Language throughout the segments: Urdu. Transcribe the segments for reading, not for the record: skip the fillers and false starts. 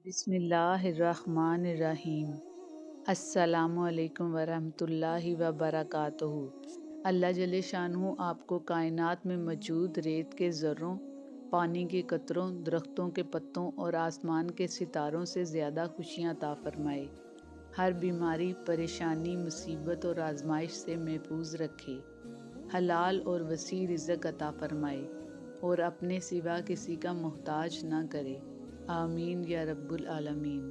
بسم اللہ الرحمن الرحیم۔ السلام علیکم ورحمۃ وبرکاتہ۔ اللہ جل شانہ آپ کو کائنات میں موجود ریت کے ذروں، پانی کے قطروں، درختوں کے پتوں اور آسمان کے ستاروں سے زیادہ خوشیاں عطا فرمائے، ہر بیماری، پریشانی، مصیبت اور آزمائش سے محفوظ رکھے، حلال اور وسیع رزق عطا فرمائے اور اپنے سوا کسی کا محتاج نہ کرے، آمین یا رب العالمین۔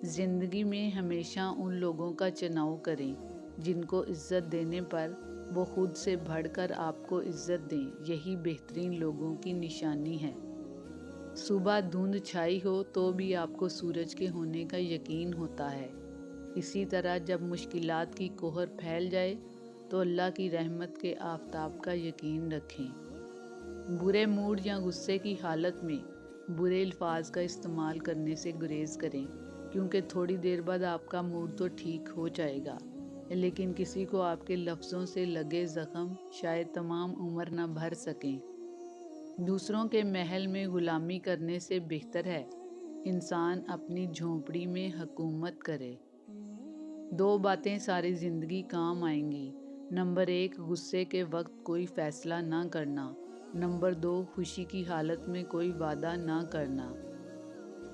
زندگی میں ہمیشہ ان لوگوں کا چناؤ کریں جن کو عزت دینے پر وہ خود سے بڑھ کر آپ کو عزت دیں، یہی بہترین لوگوں کی نشانی ہے۔ صبح دھند چھائی ہو تو بھی آپ کو سورج کے ہونے کا یقین ہوتا ہے، اسی طرح جب مشکلات کی کوہر پھیل جائے تو اللہ کی رحمت کے آفتاب کا یقین رکھیں۔ برے موڈ یا غصے کی حالت میں برے الفاظ کا استعمال کرنے سے گریز کریں، کیونکہ تھوڑی دیر بعد آپ کا موڈ تو ٹھیک ہو جائے گا، لیکن کسی کو آپ کے لفظوں سے لگے زخم شاید تمام عمر نہ بھر سکیں۔ دوسروں کے محل میں غلامی کرنے سے بہتر ہے انسان اپنی جھونپڑی میں حکومت کرے۔ دو باتیں ساری زندگی کام آئیں گی۔ نمبر 1، غصے کے وقت کوئی فیصلہ نہ کرنا۔ نمبر 2، خوشی کی حالت میں کوئی وعدہ نہ کرنا۔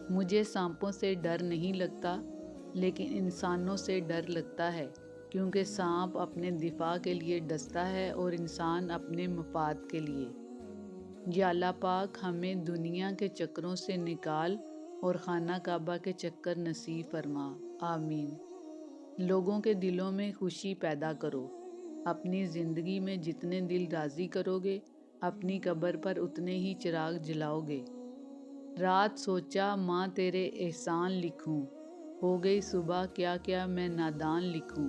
مجھے سانپوں سے ڈر نہیں لگتا، لیکن انسانوں سے ڈر لگتا ہے، کیونکہ سانپ اپنے دفاع کے لیے ڈستا ہے اور انسان اپنے مفاد کے لیے۔ یا اللہ پاک ہمیں دنیا کے چکروں سے نکال اور خانہ کعبہ کے چکر نصیب فرما، آمین۔ لوگوں کے دلوں میں خوشی پیدا کرو۔ اپنی زندگی میں جتنے دل راضی کرو گے، اپنی قبر پر اتنے ہی چراغ جلاؤ گے۔ رات سوچا ماں تیرے احسان لکھوں، ہو گئی صبح کیا کیا میں نادان لکھوں۔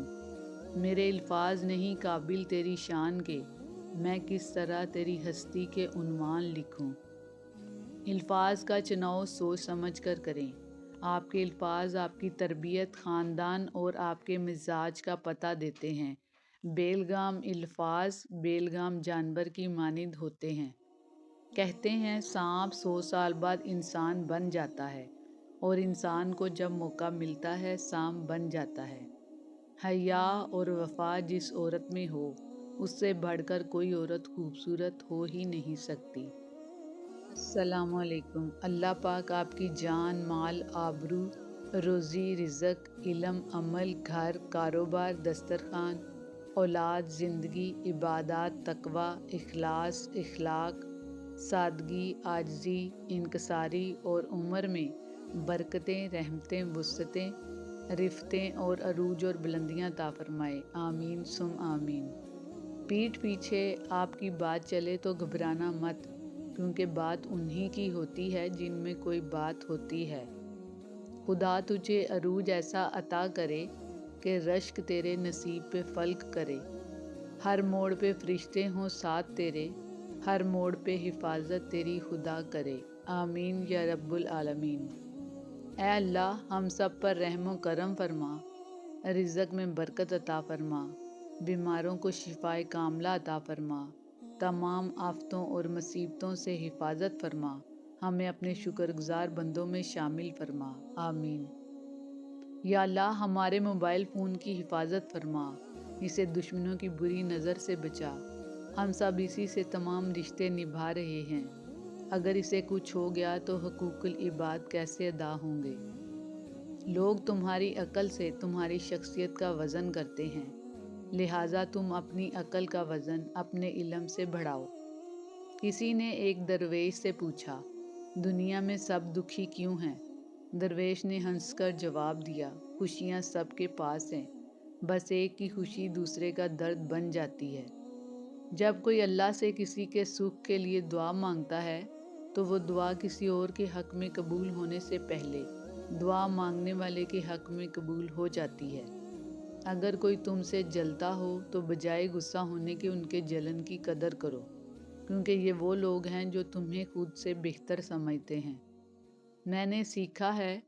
میرے الفاظ نہیں قابل تیری شان کے، میں کس طرح تیری ہستی کے عنوان لکھوں۔ الفاظ کا چناؤ سوچ سمجھ کر کریں۔ آپ کے الفاظ آپ کی تربیت، خاندان اور آپ کے مزاج کا پتہ دیتے ہیں۔ بیلگام الفاظ بیلگام جانور کی مانند ہوتے ہیں۔ کہتے ہیں سانپ 100 سال بعد انسان بن جاتا ہے، اور انسان کو جب موقع ملتا ہے سانپ بن جاتا ہے۔ حیا اور وفا جس عورت میں ہو، اس سے بڑھ کر کوئی عورت خوبصورت ہو ہی نہیں سکتی۔ السلام علیکم۔ اللہ پاک آپ کی جان، مال، آبرو، روزی، رزق، علم، عمل، گھر، کاروبار، دسترخوان، اولاد، زندگی، عبادات، تقوی، اخلاص، اخلاق، سادگی، عاجزی، انکساری اور عمر میں برکتیں، رحمتیں، وسعتیں، رفتیں اور عروج اور بلندیاں عطا فرمائے، آمین ثم آمین۔ پیٹھ پیچھے آپ کی بات چلے تو گھبرانا مت، کیونکہ بات انہی کی ہوتی ہے جن میں کوئی بات ہوتی ہے۔ خدا تجھے عروج ایسا عطا کرے کہ رشک تیرے نصیب پہ فلک کرے۔ ہر موڑ پہ فرشتے ہوں ساتھ تیرے، ہر موڑ پہ حفاظت تیری خدا کرے، آمین یا رب العالمین۔ اے اللہ ہم سب پر رحم و کرم فرما، رزق میں برکت عطا فرما، بیماروں کو شفائے کاملہ عطا فرما، تمام آفتوں اور مصیبتوں سے حفاظت فرما، ہمیں اپنے شکر گزار بندوں میں شامل فرما، آمین۔ یا اللہ ہمارے موبائل فون کی حفاظت فرما، اسے دشمنوں کی بری نظر سے بچا۔ ہم سب اسی سے تمام رشتے نبھا رہے ہیں، اگر اسے کچھ ہو گیا تو حقوق العباد کیسے ادا ہوں گے۔ لوگ تمہاری عقل سے تمہاری شخصیت کا وزن کرتے ہیں، لہٰذا تم اپنی عقل کا وزن اپنے علم سے بڑھاؤ۔ کسی نے ایک درویش سے پوچھا، دنیا میں سب دکھی کیوں ہیں؟ درویش نے ہنس کر جواب دیا، خوشیاں سب کے پاس ہیں، بس ایک کی خوشی دوسرے کا درد بن جاتی ہے۔ جب کوئی اللہ سے کسی کے سکھ کے لیے دعا مانگتا ہے تو وہ دعا کسی اور کے حق میں قبول ہونے سے پہلے دعا مانگنے والے کے حق میں قبول ہو جاتی ہے۔ اگر کوئی تم سے جلتا ہو تو بجائے غصہ ہونے کے ان کے جلن کی قدر کرو، کیونکہ یہ وہ لوگ ہیں جو تمہیں خود سے بہتر سمجھتے ہیں۔ میں نے سیکھا ہے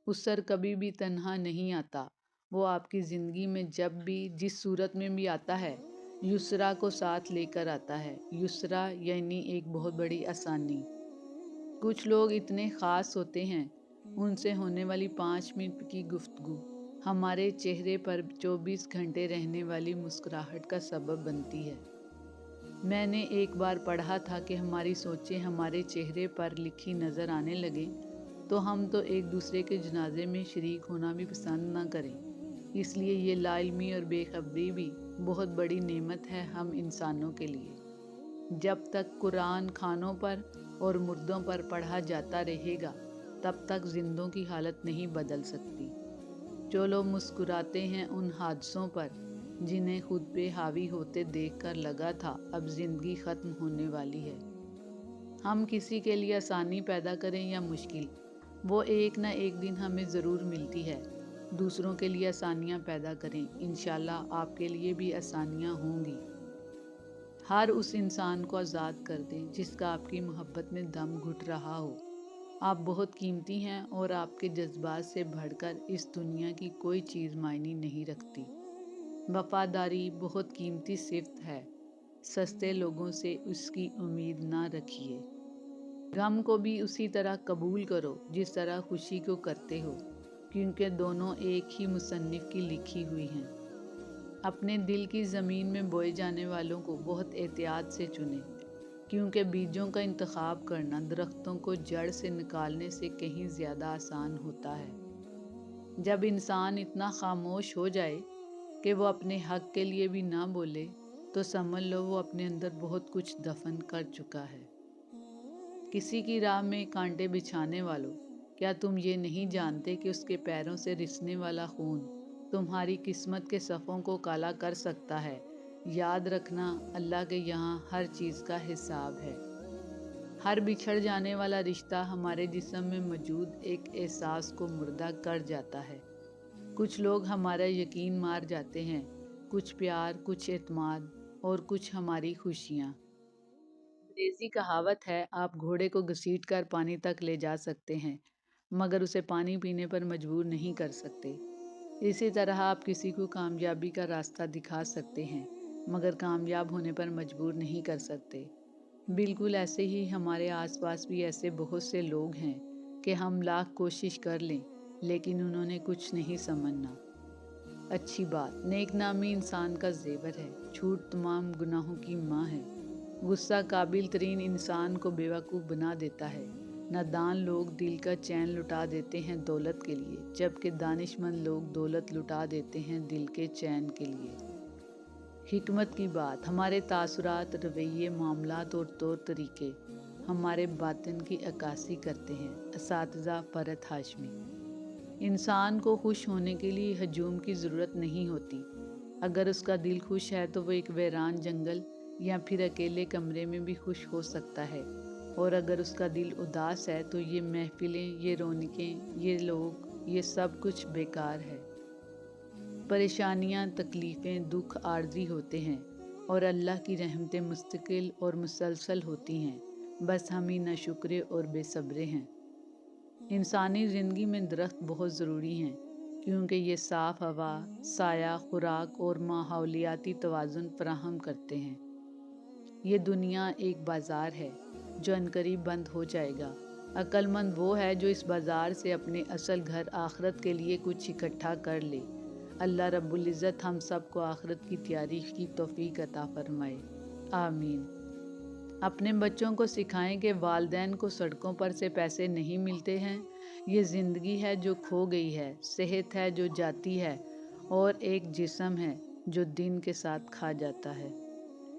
اسر کبھی بھی تنہا نہیں آتا، وہ آپ کی زندگی میں جب بھی جس صورت میں بھی آتا ہے یسرا کو ساتھ لے کر آتا ہے۔ یسرا یعنی ایک بہت بڑی آسانی۔ کچھ لوگ اتنے خاص ہوتے ہیں ان سے ہونے والی 5 منٹ کی گفتگو ہمارے چہرے پر 24 گھنٹے رہنے والی مسکراہٹ کا سبب بنتی ہے۔ میں نے ایک بار پڑھا تھا کہ ہماری سوچیں ہمارے چہرے پر لکھی نظر آنے لگیں تو ہم تو ایک دوسرے کے جنازے میں شریک ہونا بھی پسند نہ کریں۔ اس لیے یہ لا علمی اور بے خبری بھی بہت بڑی نعمت ہے ہم انسانوں کے لیے۔ جب تک قرآن کھانوں پر اور مردوں پر پڑھا جاتا رہے گا تب تک زندوں کی حالت نہیں بدل سکتی۔ جو لوگ مسکراتے ہیں ان حادثوں پر جنہیں خود پہ حاوی ہوتے دیکھ کر لگا تھا اب زندگی ختم ہونے والی ہے۔ ہم کسی کے لیے آسانی پیدا کریں یا مشکل، وہ ایک نہ ایک دن ہمیں ضرور ملتی ہے۔ دوسروں کے لیے آسانیاں پیدا کریں، انشاءاللہ آپ کے لیے بھی آسانیاں ہوں گی۔ ہر اس انسان کو آزاد کر دیں جس کا آپ کی محبت میں دم گھٹ رہا ہو۔ آپ بہت قیمتی ہیں اور آپ کے جذبات سے بڑھ کر اس دنیا کی کوئی چیز معنی نہیں رکھتی۔ وفاداری بہت قیمتی صفت ہے، سستے لوگوں سے اس کی امید نہ رکھیے۔ غم کو بھی اسی طرح قبول کرو جس طرح خوشی کو کرتے ہو، کیونکہ دونوں ایک ہی مصنف کی لکھی ہوئی ہیں۔ اپنے دل کی زمین میں بوئے جانے والوں کو بہت احتیاط سے چنیں، کیونکہ بیجوں کا انتخاب کرنا درختوں کو جڑ سے نکالنے سے کہیں زیادہ آسان ہوتا ہے۔ جب انسان اتنا خاموش ہو جائے کہ وہ اپنے حق کے لیے بھی نہ بولے تو سمجھ لو وہ اپنے اندر بہت کچھ دفن کر چکا ہے۔ کسی کی راہ میں کانٹے بچھانے والوں، کیا تم یہ نہیں جانتے کہ اس کے پیروں سے رسنے والا خون تمہاری قسمت کے صفوں کو کالا کر سکتا ہے؟ یاد رکھنا، اللہ کے یہاں ہر چیز کا حساب ہے۔ ہر بچھڑ جانے والا رشتہ ہمارے جسم میں موجود ایک احساس کو مردہ کر جاتا ہے۔ کچھ لوگ ہمارا یقین مار جاتے ہیں، کچھ پیار، کچھ اعتماد اور کچھ ہماری خوشیاں۔ انگریزی کہاوت ہے، آپ گھوڑے کو گھسیٹ کر پانی تک لے جا سکتے ہیں مگر اسے پانی پینے پر مجبور نہیں کر سکتے۔ اسی طرح آپ کسی کو کامیابی کا راستہ دکھا سکتے ہیں مگر کامیاب ہونے پر مجبور نہیں کر سکتے۔ بالکل ایسے ہی ہمارے آس پاس بھی ایسے بہت سے لوگ ہیں کہ ہم لاکھ کوشش کر لیں لیکن انہوں نے کچھ نہیں سمجھنا۔ اچھی بات، نیک نامی انسان کا زیور ہے، جھوٹ تمام گناہوں کی ماں ہے۔ غصہ قابل ترین انسان کو بیوقوف بنا دیتا ہے۔ نادان لوگ دل کا چین لٹا دیتے ہیں دولت کے لیے، جبکہ دانش مند لوگ دولت لٹا دیتے ہیں دل کے چین کے لیے۔ حکمت کی بات، ہمارے تاثرات، رویے، معاملات اور طور طریقے ہمارے باطن کی عکاسی کرتے ہیں۔ اساتذہ فرحت ہاشمی۔ انسان کو خوش ہونے کے لیے ہجوم کی ضرورت نہیں ہوتی۔ اگر اس کا دل خوش ہے تو وہ ایک ویران جنگل یا پھر اکیلے کمرے میں بھی خوش ہو سکتا ہے، اور اگر اس کا دل اداس ہے تو یہ محفلیں، یہ رونقیں، یہ لوگ، یہ سب کچھ بیکار ہے۔ پریشانیاں، تکلیفیں، دکھ عارضی ہوتے ہیں اور اللہ کی رحمتیں مستقل اور مسلسل ہوتی ہیں، بس ہم ہی ناشکرے اور بے صبرے ہیں۔ انسانی زندگی میں درخت بہت ضروری ہیں کیونکہ یہ صاف ہوا، سایہ، خوراک اور ماحولیاتی توازن فراہم کرتے ہیں۔ یہ دنیا ایک بازار ہے جو عنقریب بند ہو جائے گا۔ عقل مند وہ ہے جو اس بازار سے اپنے اصل گھر آخرت کے لیے کچھ اکٹھا کر لے۔ اللہ رب العزت ہم سب کو آخرت کی تیاری کی توفیق عطا فرمائے، آمین۔ اپنے بچوں کو سکھائیں کہ والدین کو سڑکوں پر سے پیسے نہیں ملتے ہیں، یہ زندگی ہے جو کھو گئی ہے، صحت ہے جو جاتی ہے اور ایک جسم ہے جو دن کے ساتھ کھا جاتا ہے۔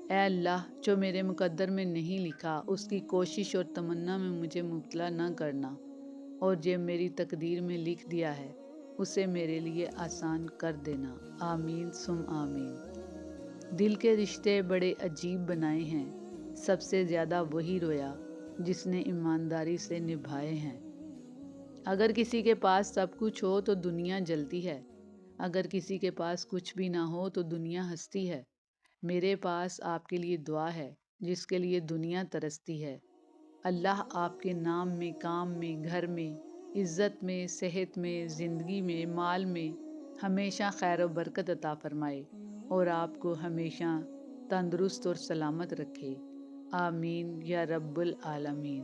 اے اللہ، جو میرے مقدر میں نہیں لکھا اس کی کوشش اور تمنا میں مجھے مبتلا نہ کرنا، اور جو میری تقدیر میں لکھ دیا ہے اسے میرے لیے آسان کر دینا، آمین ثم آمین۔ دل کے رشتے بڑے عجیب بنائے ہیں، سب سے زیادہ وہی رویا جس نے ایمانداری سے نبھائے ہیں۔ اگر کسی کے پاس سب کچھ ہو تو دنیا جلتی ہے، اگر کسی کے پاس کچھ بھی نہ ہو تو دنیا ہنستی ہے۔ میرے پاس آپ کے لیے دعا ہے جس کے لیے دنیا ترستی ہے۔ اللہ آپ کے نام میں، کام میں، گھر میں، عزت میں، صحت میں، زندگی میں، مال میں ہمیشہ خیر و برکت عطا فرمائے اور آپ کو ہمیشہ تندرست اور سلامت رکھے، آمین یا رب العالمین۔